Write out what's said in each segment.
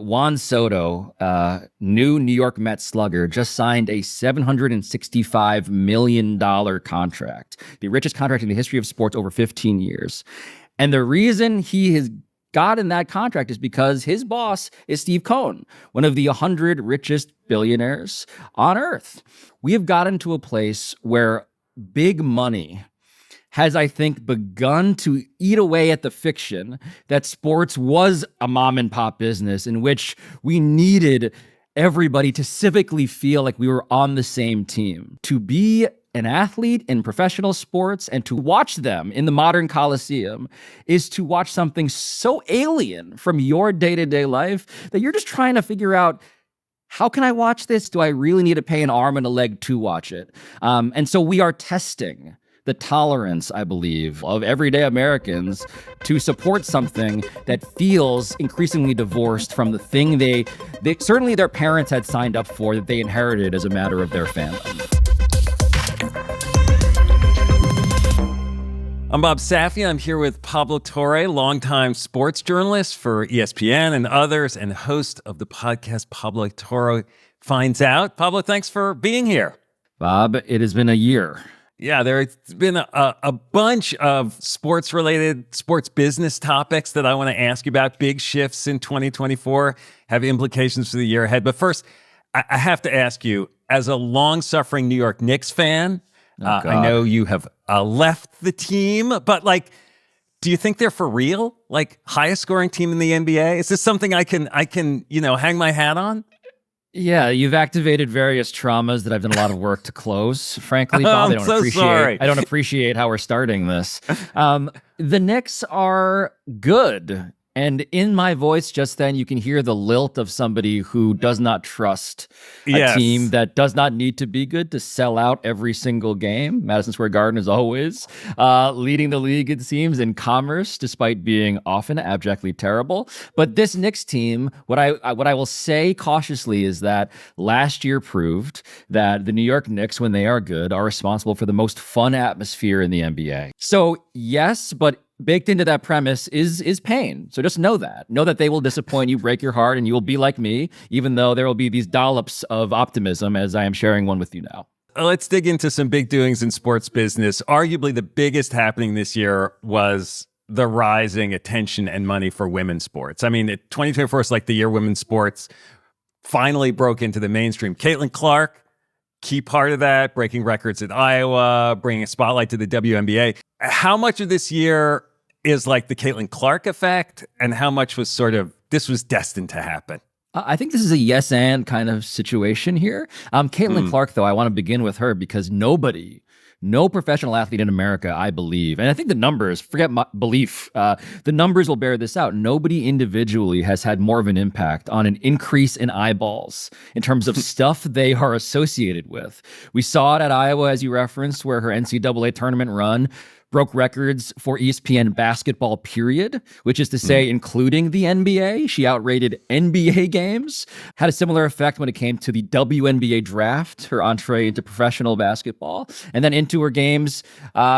Juan Soto, new New York Mets slugger, just signed a $765 million contract, the richest contract in the history of sports over 15 years. And the reason he has gotten that contract is because his boss is Steve Cohen, one of the 100 richest billionaires on earth. We have gotten to a place where big money has, I think, begun to eat away at the fiction that sports was a mom and pop business in which we needed everybody to civically feel like we were on the same team. To be an athlete in professional sports and to watch them in the modern Coliseum is to watch something so alien from your day-to-day life that you're just trying to figure out, how can I watch this? Do I really need to pay an arm and a leg to watch it? And so we are testing the tolerance, I believe, of everyday Americans to support something that feels increasingly divorced from the thing they certainly their parents had signed up for, that they inherited as a matter of their fandom. I'm Bob Safi. I'm here with Pablo Torre, longtime sports journalist for ESPN and others, and host of the podcast Pablo Torre Finds Out. Pablo, thanks for being here. Bob, it has been a year. Yeah, there's been a bunch of sports-related, sports business topics that I want to ask you about. Big shifts in 2024 have implications for the year ahead. But first, I have to ask you, as a long-suffering New York Knicks fan, I know you have left the team, but do you think they're for real? Like, highest scoring team in the NBA? Is this something I can hang my hat on? Yeah, you've activated various traumas that I've done a lot of work to close. Frankly, Bob, sorry. I don't appreciate how we're starting this. The Knicks are good. And in my voice just then, you can hear the lilt of somebody who does not trust a team that does not need to be good to sell out every single game. Madison Square Garden is always leading the league, it seems, in commerce, despite being often abjectly terrible. But this Knicks team, what I will say cautiously is that last year proved that the New York Knicks, when they are good, are responsible for the most fun atmosphere in the NBA. So yes, but baked into that premise is pain. So just know that they will disappoint you, break your heart, and you will be like me, even though there will be these dollops of optimism as I am sharing one with you now. Let's dig into some big doings in sports business. Arguably the biggest happening this year was the rising attention and money for women's sports. I mean, 2024 is like the year women's sports finally broke into the mainstream. Caitlin Clark, key part of that, breaking records at Iowa, bringing a spotlight to the WNBA. How much of this year is like the Caitlin Clark effect, and how much was this was destined to happen? I think this is a yes and kind of situation here. Caitlin Clark, though, I want to begin with her because no professional athlete in America, I believe, and I think the numbers, forget my belief, the numbers will bear this out. Nobody individually has had more of an impact on an increase in eyeballs in terms of stuff they are associated with. We saw it at Iowa, as you referenced, where her NCAA tournament run broke records for ESPN basketball, period, which is to say, including the NBA. She outrated NBA games. Had a similar effect when it came to the WNBA draft, her entree into professional basketball, and then into her games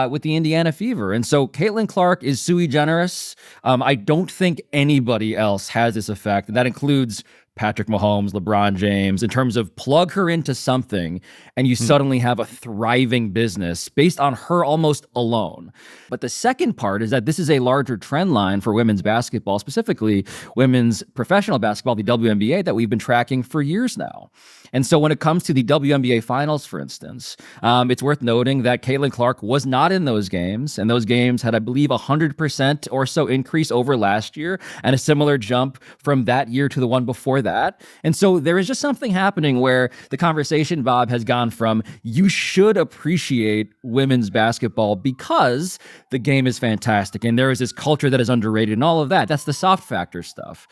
with the Indiana Fever. And so Caitlin Clark is sui generis. I don't think anybody else has this effect, and that includes Patrick Mahomes, LeBron James, in terms of plug her into something and you suddenly have a thriving business based on her almost alone. But the second part is that this is a larger trend line for women's basketball, specifically women's professional basketball, the WNBA, that we've been tracking for years now. And so when it comes to the WNBA finals, for instance, it's worth noting that Caitlin Clark was not in those games. And those games had, I believe, 100% or so increase over last year and a similar jump from that year to the one before that. And so there is just something happening where the conversation, Bob, has gone from you should appreciate women's basketball because the game is fantastic and there is this culture that is underrated and all of that. That's the soft factor stuff.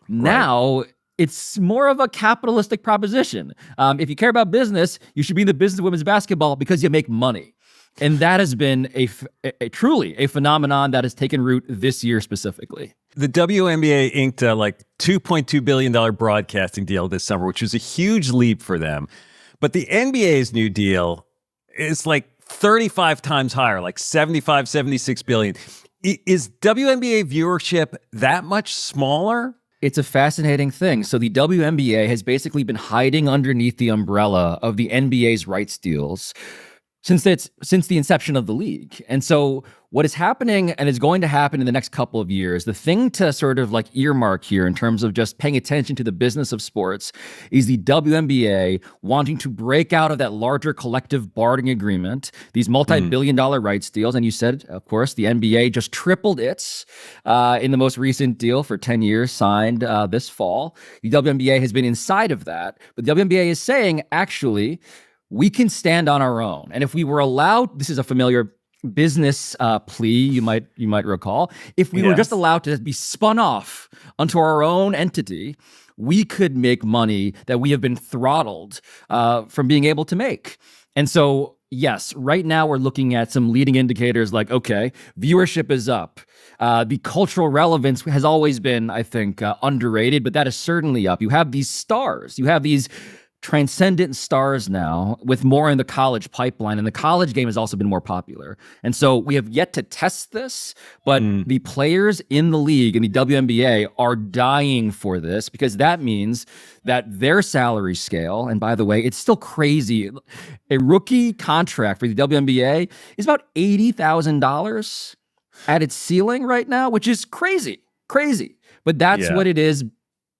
Now, it's more of a capitalistic proposition. If you care about business, you should be in the business of women's basketball because you make money. And that has been a truly a phenomenon that has taken root this year specifically. The WNBA inked a $2.2 billion broadcasting deal this summer, which was a huge leap for them. But the NBA's new deal is 35 times higher, 76 billion. Is WNBA viewership that much smaller? It's a fascinating thing. So the WNBA has basically been hiding underneath the umbrella of the NBA's rights deals since the inception of the league. And so what is happening and is going to happen in the next couple of years, the thing to sort of like earmark here in terms of just paying attention to the business of sports is the WNBA wanting to break out of that larger collective bargaining agreement, these multi-billion dollar rights deals. And you said, of course, the NBA just tripled its in the most recent deal for 10 years signed this fall. The WNBA has been inside of that, but the WNBA is saying, actually, we can stand on our own. And if we were allowed, this is a familiar business plea, you might recall, if we were just allowed to be spun off onto our own entity, we could make money that we have been throttled from being able to make. And so, yes, right now we're looking at some leading indicators like, okay, viewership is up. The cultural relevance has always been, I think, underrated, but that is certainly up. You have these stars. You have these transcendent stars now with more in the college pipeline, and the college game has also been more popular. And so we have yet to test this, but the players in the league and the WNBA are dying for this because that means that their salary scale, and by the way, it's still crazy. A rookie contract for the WNBA is about $80,000 at its ceiling right now, which is crazy. But that's what it is,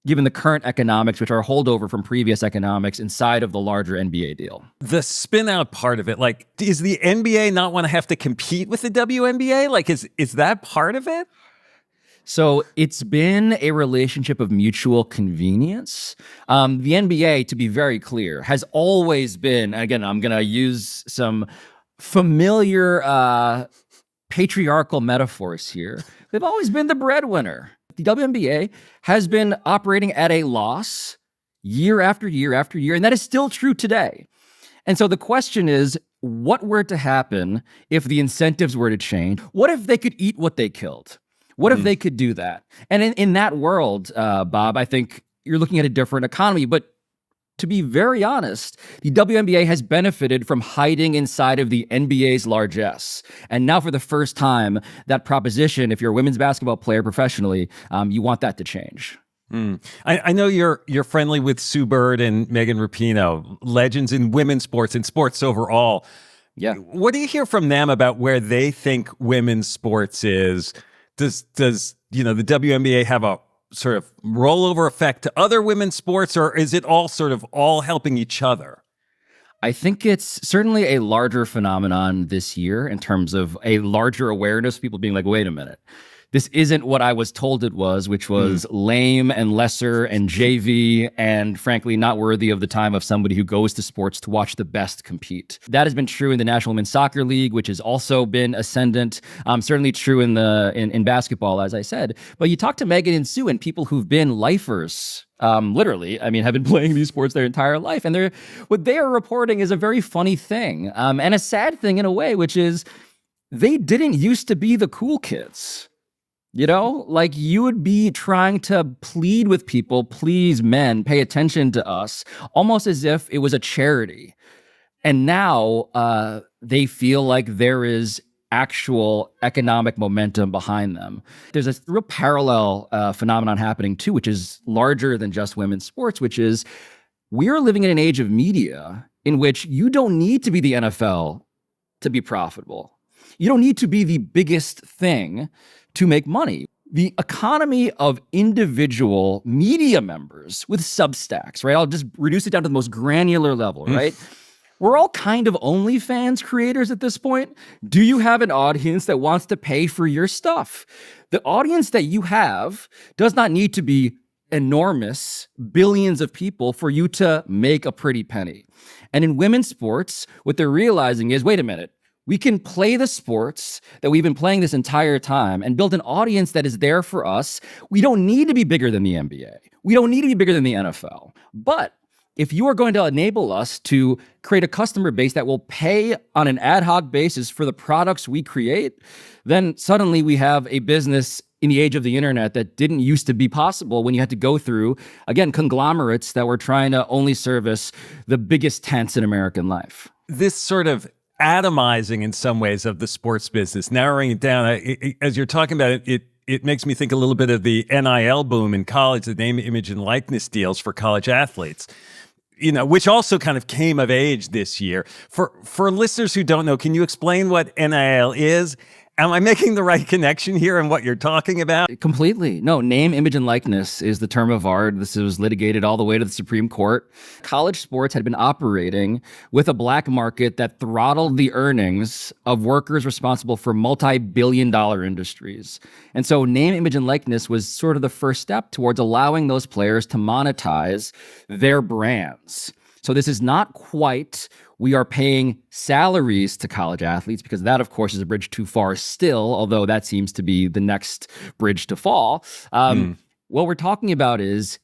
given the current economics, which are a holdover from previous economics inside of the larger NBA deal. The spin out part of it, like, does the NBA not want to have to compete with the WNBA? Like, is that part of it? So it's been a relationship of mutual convenience. The NBA, to be very clear, has always been, again, I'm going to use some familiar patriarchal metaphors here. They've always been the breadwinner. The WNBA has been operating at a loss year after year after year, and that is still true today. And so the question is, what were to happen if the incentives were to change? What if they could eat what they killed? What if they could do that? And in that world, Bob, I think you're looking at a different economy. But to be very honest, the WNBA has benefited from hiding inside of the NBA's largesse. And now for the first time, that proposition, if you're a women's basketball player professionally, you want that to change. I know you're friendly with Sue Bird and Megan Rapinoe, legends in women's sports and sports overall. Yeah. What do you hear from them about where they think women's sports is? Does the WNBA have a sort of rollover effect to other women's sports, or is it all sort of all helping each other? I think it's certainly a larger phenomenon this year in terms of a larger awareness, people being like, wait a minute, this isn't what I was told it was, which was lame and lesser and JV and frankly not worthy of the time of somebody who goes to sports to watch the best compete. That has been true in the National Women's Soccer League, which has also been ascendant. Certainly true in basketball, as I said. But you talk to Megan and Sue and people who've been lifers, literally, I mean, have been playing these sports their entire life. And what they are reporting is a very funny thing and a sad thing in a way, which is they didn't used to be the cool kids. You know, like you would be trying to plead with people, please men, pay attention to us, almost as if it was a charity. And now they feel like there is actual economic momentum behind them. There's a real parallel phenomenon happening too, which is larger than just women's sports, which is we're living in an age of media in which you don't need to be the NFL to be profitable. You don't need to be the biggest thing to make money. The economy of individual media members with Substacks, right? I'll just reduce it down to the most granular level, right? We're all kind of OnlyFans creators at this point. Do you have an audience that wants to pay for your stuff? The audience that you have does not need to be enormous, billions of people for you to make a pretty penny. And in women's sports, what they're realizing is, wait a minute, we can play the sports that we've been playing this entire time and build an audience that is there for us. We don't need to be bigger than the NBA. We don't need to be bigger than the NFL. But if you are going to enable us to create a customer base that will pay on an ad hoc basis for the products we create, then suddenly we have a business in the age of the internet that didn't used to be possible when you had to go through, again, conglomerates that were trying to only service the biggest tents in American life. This sort of atomizing in some ways of the sports business, narrowing it down, as you're talking about it, it makes me think a little bit of the NIL boom in college, the name, image, and likeness deals for college athletes, which also kind of came of age this year. For listeners who don't know, can you explain what NIL is? Am I making the right connection here in what you're talking about? Completely. No, name, image, and likeness is the term of art. This was litigated all the way to the Supreme Court. College sports had been operating with a black market that throttled the earnings of workers responsible for multi-billion-dollar industries. And so name, image, and likeness was sort of the first step towards allowing those players to monetize their brands. So this is not quite, we are paying salaries to college athletes, because that, of course, is a bridge too far still, although that seems to be the next bridge to fall. What we're talking about is,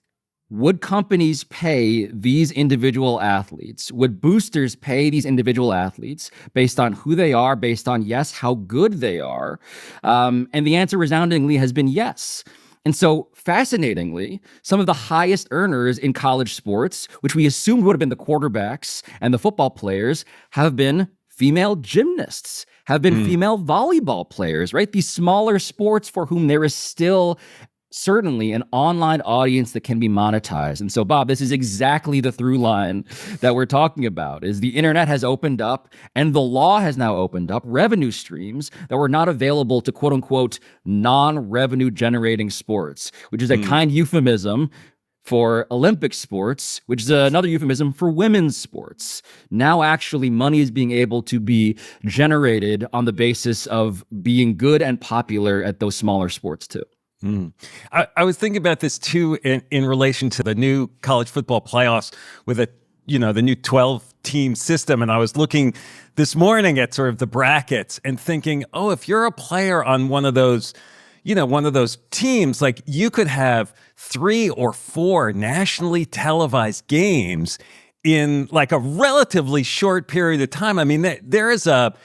would companies pay these individual athletes? Would boosters pay these individual athletes based on who they are, based on, yes, how good they are? And the answer resoundingly has been yes. And so, fascinatingly, some of the highest earners in college sports, which we assumed would have been the quarterbacks and the football players, have been female gymnasts, have been female volleyball players, right? These smaller sports for whom there is still certainly an online audience that can be monetized. And so, Bob, this is exactly the through line that we're talking about, is the internet has opened up and the law has now opened up revenue streams that were not available to quote unquote non-revenue generating sports, which is a kind euphemism for Olympic sports, which is another euphemism for women's sports. Now actually money is being able to be generated on the basis of being good and popular at those smaller sports too. I was thinking about this too in relation to the new college football playoffs with the new 12-team system. And I was looking this morning at sort of the brackets and thinking, oh, if you're a player on one of those teams, like you could have 3 or 4 nationally televised games in like a relatively short period of time. I mean, there is a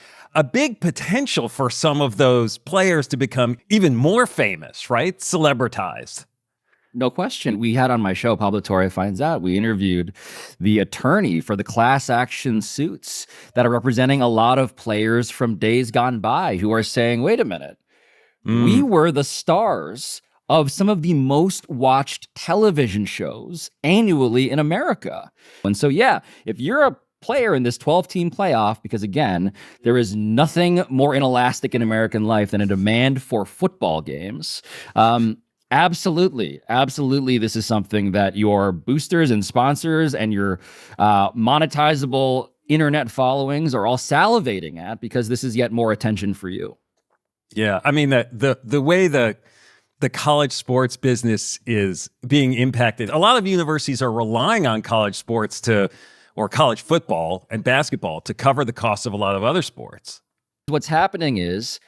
big potential for some of those players to become even more famous, right? Celebritized. No question. We had on my show, Pablo Torre Finds Out, we interviewed the attorney for the class action suits that are representing a lot of players from days gone by who are saying, wait a minute, we were the stars of some of the most watched television shows annually in America. And so, yeah, if you're a player in this 12-team playoff, because again, there is nothing more inelastic in American life than a demand for football games. Absolutely, this is something that your boosters and sponsors and your monetizable internet followings are all salivating at, because this is yet more attention for you. Yeah, I mean, the way the college sports business is being impacted, a lot of universities are relying on college sports or college football and basketball to cover the cost of a lot of other sports. What's happening is,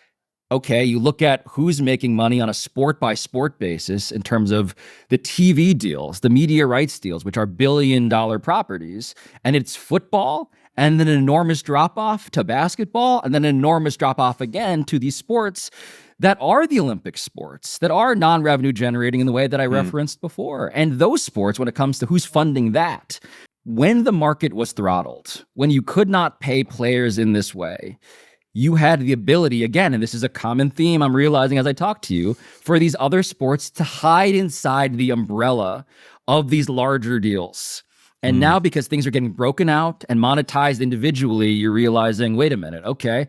okay, you look at who's making money on a sport-by-sport basis in terms of the TV deals, the media rights deals, which are billion-dollar properties, and it's football, and then an enormous drop-off to basketball, and then an enormous drop-off again to these sports that are the Olympic sports, that are non-revenue generating in the way that I referenced before. And those sports, when it comes to who's funding that, when the market was throttled, when you could not pay players in this way, you had the ability, again, and this is a common theme I'm realizing as I talk to you, for these other sports to hide inside the umbrella of these larger deals. And now, because things are getting broken out and monetized individually, you're realizing, wait a minute, okay,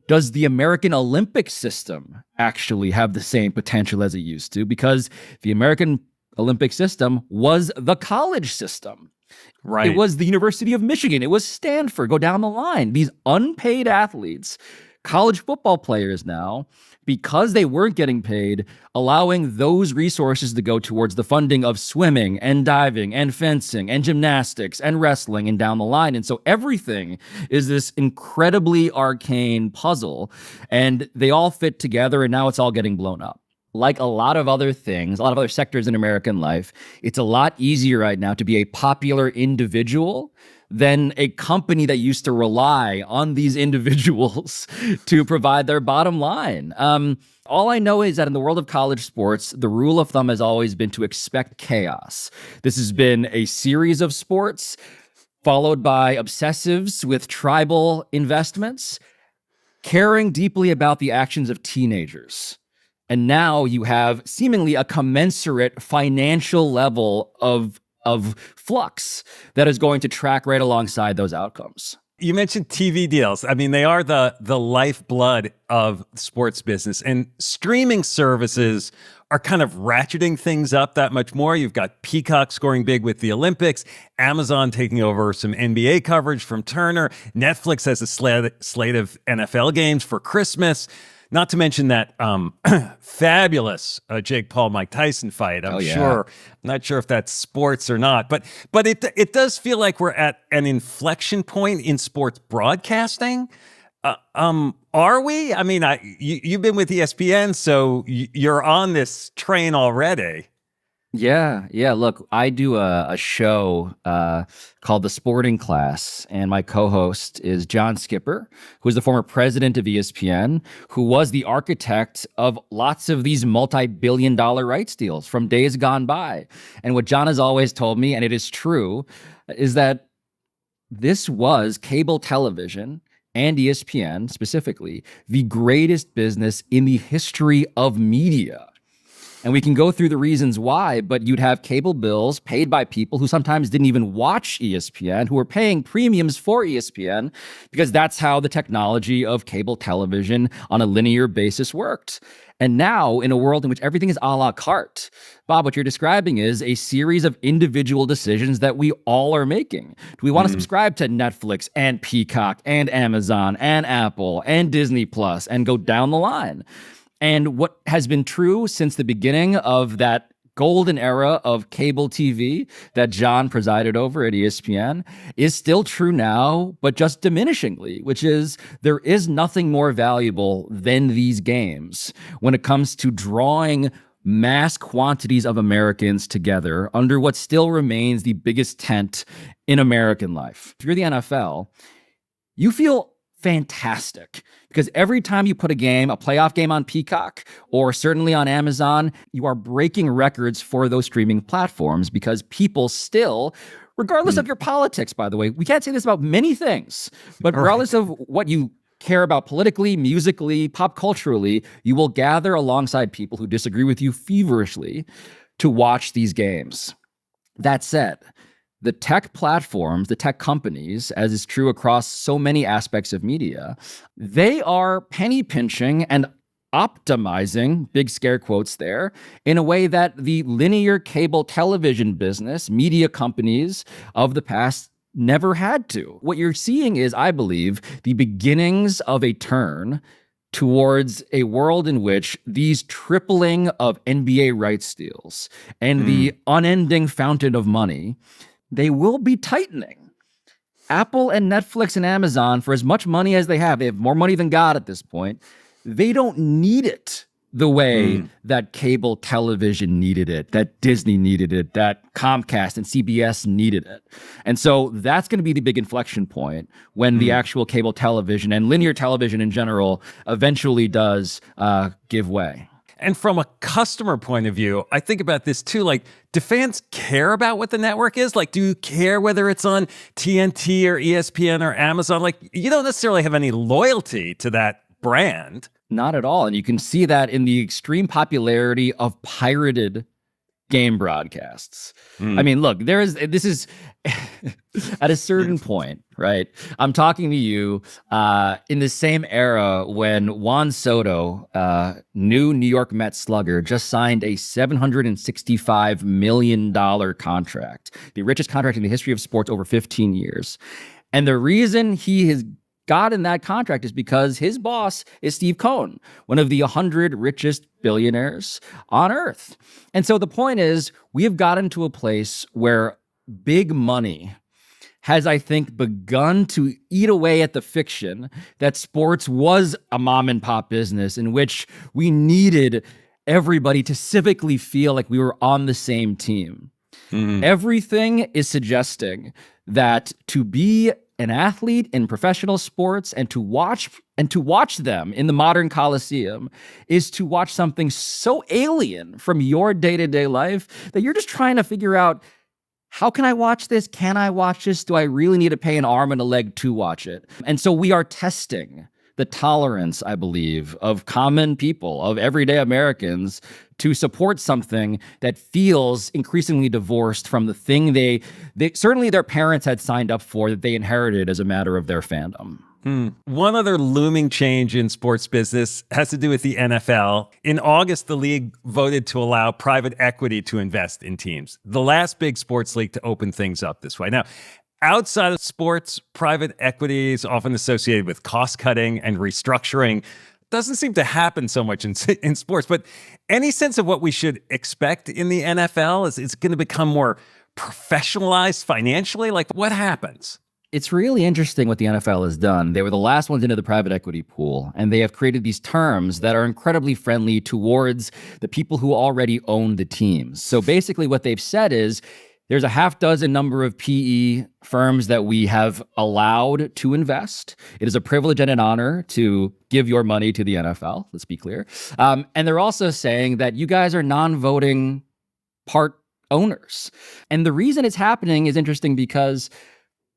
does the American Olympic system actually have the same potential as it used to? Because the American Olympic system was the college system. Right. It was the University of Michigan. It was Stanford. Go down the line. These unpaid athletes, college football players now, because they weren't getting paid, allowing those resources to go towards the funding of swimming and diving and fencing and gymnastics and wrestling and down the line. And so everything is this incredibly arcane puzzle, and they all fit together, and now it's all getting blown up. Like a lot of other things, a lot of other sectors in American life, it's a lot easier right now to be a popular individual than a company that used to rely on these individuals to provide their bottom line. All I know is that in the world of college sports, the rule of thumb has always been to expect chaos. This has been a series of sports followed by obsessives with tribal investments, caring deeply about the actions of teenagers. And now you have seemingly a commensurate financial level of flux that is going to track right alongside those outcomes. You mentioned TV deals. I mean, they are the lifeblood of sports business, and streaming services are kind of ratcheting things up that much more. You've got Peacock scoring big with the Olympics, Amazon taking over some NBA coverage from Turner, Netflix has a slate of NFL games for Christmas. Not to mention that fabulous Jake Paul-Mike Tyson fight. I'm not sure if that's sports or not, but it does feel like we're at an inflection point in sports broadcasting. Are we? I mean, you've been with ESPN, so you're on this train already. Yeah. Look, I do a show called The Sporting Class, and my co-host is John Skipper, who is the former president of ESPN, who was the architect of lots of these multi-billion-dollar rights deals from days gone by. And what John has always told me, and it is true, is that this was cable television and ESPN specifically, the greatest business in the history of media. And we can go through the reasons why, but you'd have cable bills paid by people who sometimes didn't even watch ESPN, who were paying premiums for ESPN, because that's how the technology of cable television on a linear basis worked. And now, in a world in which everything is a la carte, Bob, what you're describing is a series of individual decisions that we all are making. Do we want to subscribe to Netflix and Peacock and Amazon and Apple and Disney Plus and go down the line? And what has been true since the beginning of that golden era of cable TV that John presided over at ESPN is still true now, but just diminishingly, which is there is nothing more valuable than these games when it comes to drawing mass quantities of Americans together under what still remains the biggest tent in American life. If you're the NFL, you feel fantastic because every time you put a playoff game on Peacock or certainly on Amazon, you are breaking records for those streaming platforms because people still, regardless of your politics, by the way, we can't say this about many things, but regardless of what you care about politically, musically, pop culturally, you will gather alongside people who disagree with you feverishly to watch these games. That said, the tech platforms, the tech companies, as is true across so many aspects of media, they are penny pinching and optimizing, big scare quotes there, in a way that the linear cable television business, media companies of the past never had to. What you're seeing is, I believe, the beginnings of a turn towards a world in which these tripling of NBA rights deals and the unending fountain of money, they will be tightening. Apple and Netflix and Amazon, for as much money as they have more money than God at this point, they don't need it the way that cable television needed it, that Disney needed it, that Comcast and CBS needed it. And so that's going to be the big inflection point when the actual cable television and linear television in general eventually does give way. And from a customer point of view, I think about this too. Like, do fans care about what the network is? Like, do you care whether it's on TNT or ESPN or Amazon? Like, you don't necessarily have any loyalty to that brand. Not at all. And you can see that in the extreme popularity of pirated game broadcasts. I mean, look, this is at a certain point, right? I'm talking to you in the same era when Juan Soto, new New York Mets slugger, just signed a $765 million contract, the richest contract in the history of sports over 15 years. And the reason he has gotten that contract is because his boss is Steve Cohen, one of the 100 richest billionaires on earth. And so the point is, we have gotten to a place where big money has, I think, begun to eat away at the fiction that sports was a mom and pop business in which we needed everybody to civically feel like we were on the same team. Everything is suggesting that to be an athlete in professional sports and to watch them in the modern Coliseum is to watch something so alien from your day-to-day life that you're just trying to figure out, how can I watch this? Can I watch this? Do I really need to pay an arm and a leg to watch it? And so we are testing the tolerance, I believe, of common people, of everyday Americans to support something that feels increasingly divorced from the thing they certainly their parents had signed up for, that they inherited as a matter of their fandom. One other looming change in sports business has to do with the NFL. In August, the league voted to allow private equity to invest in teams, the last big sports league to open things up this way. Now, outside of sports, private equity is often associated with cost cutting and restructuring. Doesn't seem to happen so much in sports, but any sense of what we should expect in the NFL? Is it going to become more professionalized financially? Like, what happens? It's really interesting what the NFL has done. They were the last ones into the private equity pool, and they have created these terms that are incredibly friendly towards the people who already own the teams. So basically what they've said is there's a half dozen number of PE firms that we have allowed to invest. It is a privilege and an honor to give your money to the NFL, let's be clear. And they're also saying that you guys are non-voting part owners. And the reason it's happening is interesting because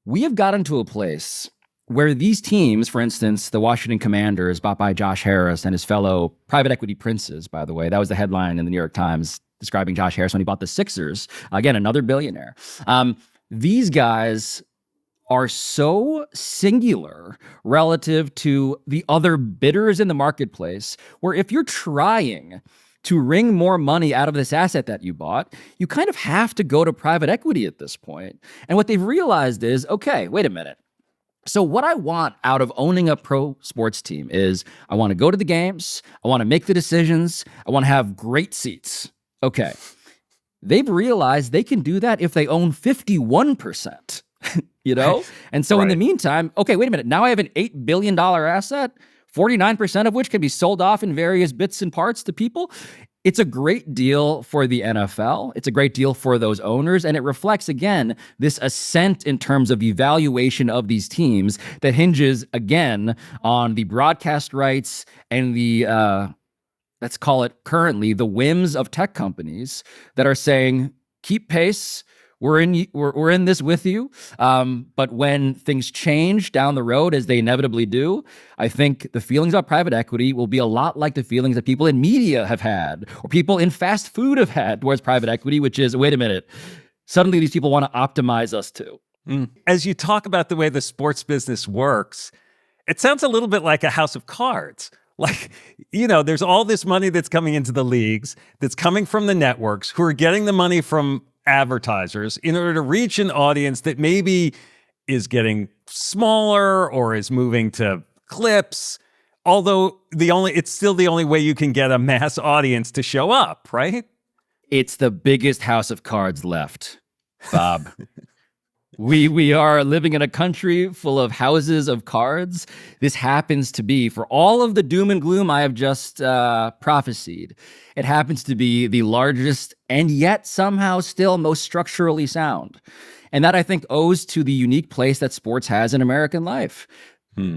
we have gotten to a place where these teams, for instance, the Washington Commanders, bought by Josh Harris and his fellow private equity princes, by the way. That was the headline in the New York Times describing Josh Harris when he bought the Sixers. Again, another billionaire. These guys are so singular relative to the other bidders in the marketplace, where if you're trying to wring more money out of this asset that you bought, you kind of have to go to private equity at this point. And what they've realized is, okay, wait a minute. So what I want out of owning a pro sports team is I want to go to the games, I want to make the decisions, I want to have great seats. Okay. They've realized they can do that if they own 51%, you know? And so in the meantime, okay, wait a minute. Now I have an $8 billion asset, 49% of which can be sold off in various bits and parts to people. It's a great deal for the NFL. It's a great deal for those owners. And it reflects, again, this ascent in terms of evaluation of these teams that hinges, again, on the broadcast rights and the, let's call it currently, the whims of tech companies that are saying, keep pace. We're in this with you. But when things change down the road, as they inevitably do, I think the feelings about private equity will be a lot like the feelings that people in media have had, or people in fast food have had towards private equity, which is, wait a minute, suddenly these people want to optimize us too. As you talk about the way the sports business works, it sounds a little bit like a house of cards. Like, you know, there's all this money that's coming into the leagues, that's coming from the networks, who are getting the money from advertisers in order to reach an audience that maybe is getting smaller or is moving to clips. Although it's still the only way you can get a mass audience to show up, right? It's the biggest house of cards left, Bob. We are living in a country full of houses of cards. This happens to be, for all of the doom and gloom I have just prophesied, it happens to be the largest and yet somehow still most structurally sound. And that, I think, owes to the unique place that sports has in American life.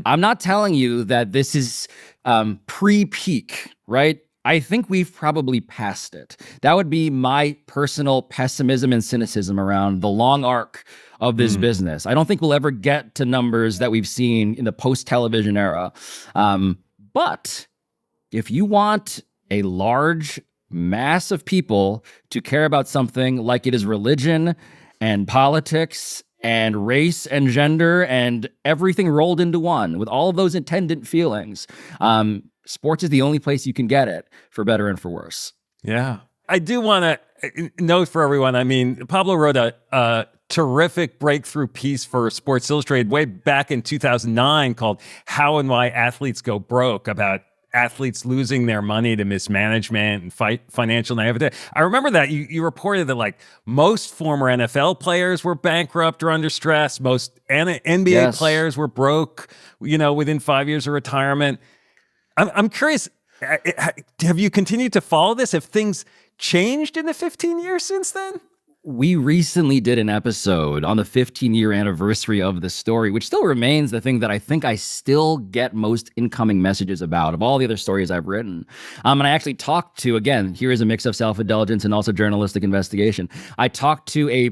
I'm not telling you that this is pre-peak, right? I think we've probably passed it. That would be my personal pessimism and cynicism around the long arc of this business. I don't think we'll ever get to numbers that we've seen in the post-television era. But if you want a large mass of people to care about something like it is religion and politics and race and gender and everything rolled into one with all of those attendant feelings, sports is the only place you can get it, for better and for worse. Yeah. I do want to note for everyone, I mean, Pablo wrote a terrific breakthrough piece for Sports Illustrated way back in 2009 called How and Why Athletes Go Broke, about athletes losing their money to mismanagement and financial naivete. I remember that you reported that like most former NFL players were bankrupt or under stress. Most NBA players were broke, you know, within 5 years of retirement. I'm curious, have you continued to follow this? Have things changed in the 15 years since then? We recently did an episode on the 15-year anniversary of the story, which still remains the thing that I think I still get most incoming messages about of all the other stories I've written. And I actually talked to, again, here is a mix of self-indulgence and also journalistic investigation. I talked to a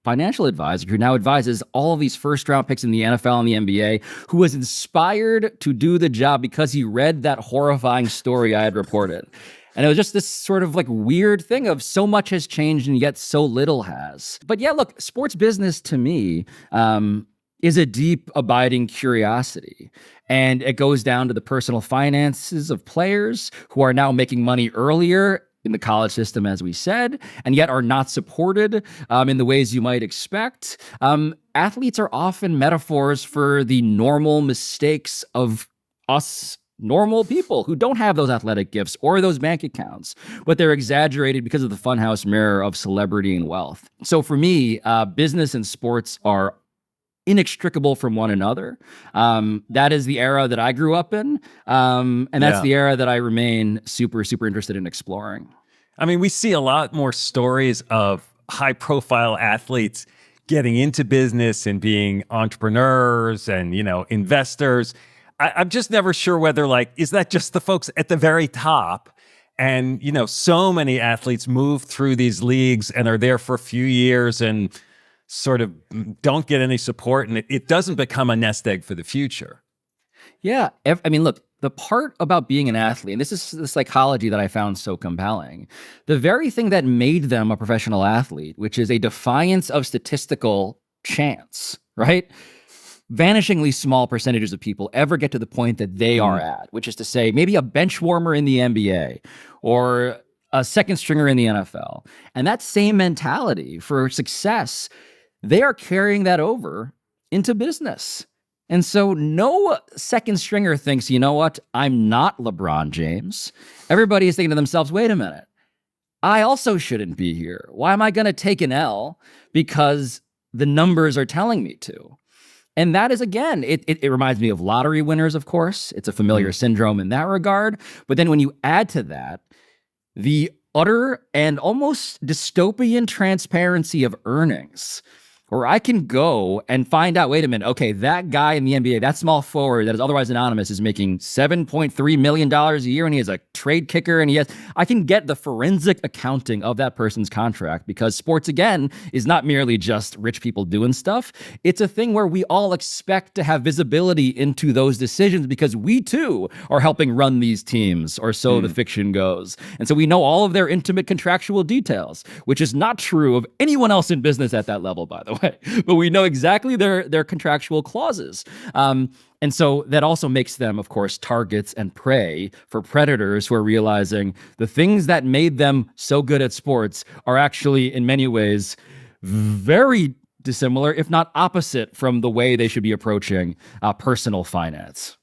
financial advisor who now advises all of these first-round picks in the NFL and the NBA, who was inspired to do the job because he read that horrifying story I had reported. And it was just this sort of like weird thing of so much has changed and yet so little has. But yeah, look, sports business to me is a deep, abiding curiosity. And it goes down to the personal finances of players who are now making money earlier in the college system, as we said, and yet are not supported in the ways you might expect. Athletes are often metaphors for the normal mistakes of us normal people who don't have those athletic gifts or those bank accounts, but they're exaggerated because of the funhouse mirror of celebrity and wealth. So for me, business and sports are inextricable from one another. That is the era that I grew up in. And that's the era that I remain super, super interested in exploring. I mean, we see a lot more stories of high profile athletes getting into business and being entrepreneurs and, investors. I'm just never sure whether, is that just the folks at the very top? And, so many athletes move through these leagues and are there for a few years and sort of don't get any support, and it doesn't become a nest egg for the future. Yeah. I mean, look, the part about being an athlete, and this is the psychology that I found so compelling, the very thing that made them a professional athlete, which is a defiance of statistical chance, right? Vanishingly small percentages of people ever get to the point that they are at, which is to say maybe a bench warmer in the NBA or a second stringer in the NFL. And that same mentality for success, they are carrying that over into business. And so no second stringer thinks, you know what, I'm not LeBron James. Everybody is thinking to themselves, wait a minute, I also shouldn't be here. Why am I going to take an L because the numbers are telling me to? And that is, again, it reminds me of lottery winners, of course. It's a familiar syndrome in that regard. But then when you add to that the utter and almost dystopian transparency of earnings, where I can go and find out, wait a minute, okay, that guy in the NBA, that small forward that is otherwise anonymous is making $7.3 million a year and he has a trade kicker and I can get the forensic accounting of that person's contract, because sports, again, is not merely just rich people doing stuff. It's a thing where we all expect to have visibility into those decisions because we too are helping run these teams, or so the fiction goes. And so we know all of their intimate contractual details, which is not true of anyone else in business at that level, by the way. But we know exactly their contractual clauses. And so that also makes them, of course, targets and prey for predators who are realizing the things that made them so good at sports are actually, in many ways, very dissimilar, if not opposite, from the way they should be approaching personal finance.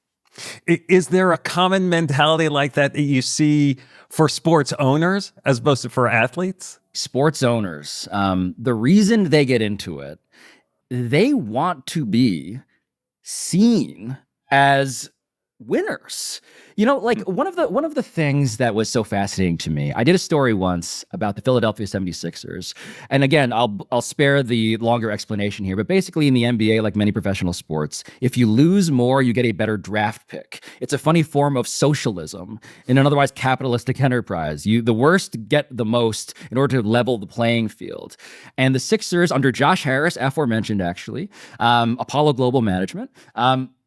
Is there a common mentality like that you see for sports owners as opposed to for athletes? Sports owners, the reason they get into it, they want to be seen as winners. One of the things that was so fascinating to me, I did a story once about the Philadelphia 76ers. And again, I'll spare the longer explanation here, but basically in the NBA, like many professional sports, if you lose more, you get a better draft pick. It's a funny form of socialism in an otherwise capitalistic enterprise. The worst get the most in order to level the playing field. And the Sixers, under Josh Harris, aforementioned actually, Apollo Global Management,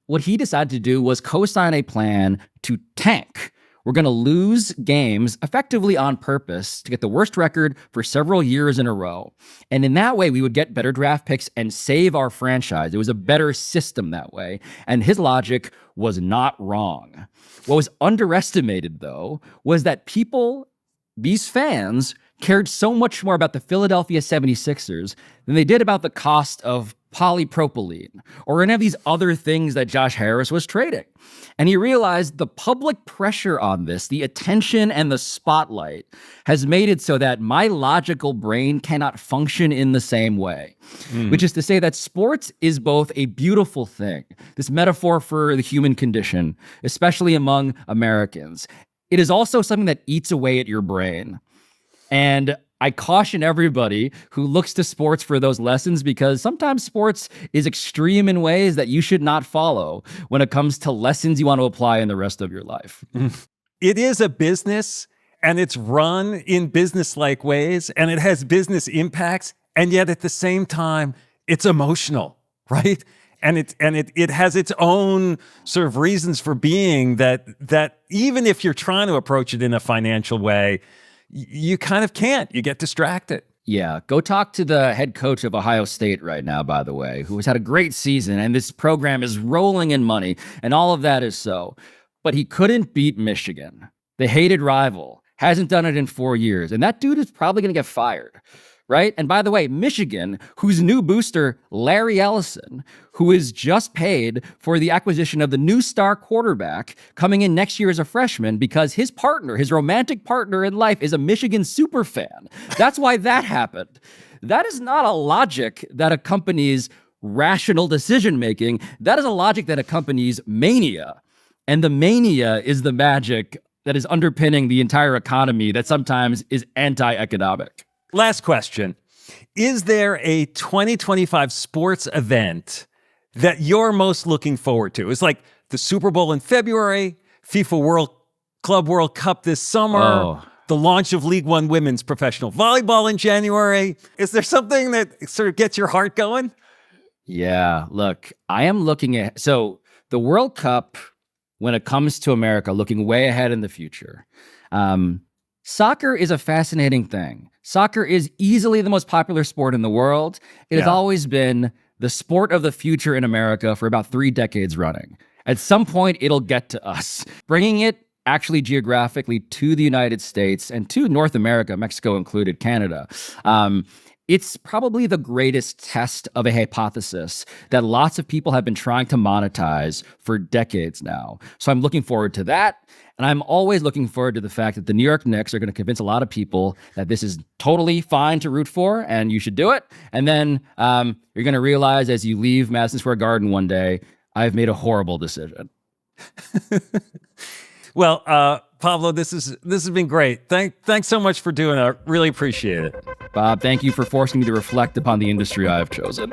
what he decided to do was co-sign a plan to tank. We're going to lose games effectively on purpose to get the worst record for several years in a row. And in that way, we would get better draft picks and save our franchise. It was a better system that way. And his logic was not wrong. What was underestimated, though, was that people, these fans, cared so much more about the Philadelphia 76ers than they did about the cost of polypropylene or any of these other things that Josh Harris was trading. And he realized the public pressure on this, the attention and the spotlight, has made it so that my logical brain cannot function in the same way, which is to say that sports is both a beautiful thing, this metaphor for the human condition, especially among Americans. It is also something that eats away at your brain. And I caution everybody who looks to sports for those lessons, because sometimes sports is extreme in ways that you should not follow when it comes to lessons you want to apply in the rest of your life. It is a business, and it's run in business-like ways, and it has business impacts, And yet at the same time, it's emotional, right? And it has its own sort of reasons for being that even if you're trying to approach it in a financial way, you kind of can't. You get distracted. Yeah, go talk to the head coach of Ohio State right now, by the way, who has had a great season, and this program is rolling in money, and all of that is so. But he couldn't beat Michigan, the hated rival. Hasn't done it in 4 years, and that dude is probably going to get fired, right? And by the way, Michigan, whose new booster, Larry Ellison, who is just paid for the acquisition of the new star quarterback coming in next year as a freshman because his partner, his romantic partner in life, is a Michigan super fan. That's why that happened. That is not a logic that accompanies rational decision-making. That is a logic that accompanies mania. And the mania is the magic that is underpinning the entire economy that sometimes is anti-economic. Last question. Is there a 2025 sports event that you're most looking forward to? It's like the Super Bowl in February, FIFA Club World Cup this summer, the launch of League One women's professional volleyball in January. Is there something that sort of gets your heart going? Yeah, look, I am looking at, so the World Cup, when it comes to America, looking way ahead in the future. Soccer is a fascinating thing. Soccer is easily the most popular sport in the world. It has always been the sport of the future in America for about 3 decades running. At some point, it'll get to us. Bringing it actually geographically to the United States and to North America, Mexico included, Canada. It's probably the greatest test of a hypothesis that lots of people have been trying to monetize for decades now. So I'm looking forward to that. And I'm always looking forward to the fact that the New York Knicks are going to convince a lot of people that this is totally fine to root for and you should do it. And then you're going to realize as you leave Madison Square Garden one day, I've made a horrible decision. Well, Pablo, this has been great. Thanks so much for doing it. I really appreciate it. Bob, thank you for forcing me to reflect upon the industry I have chosen.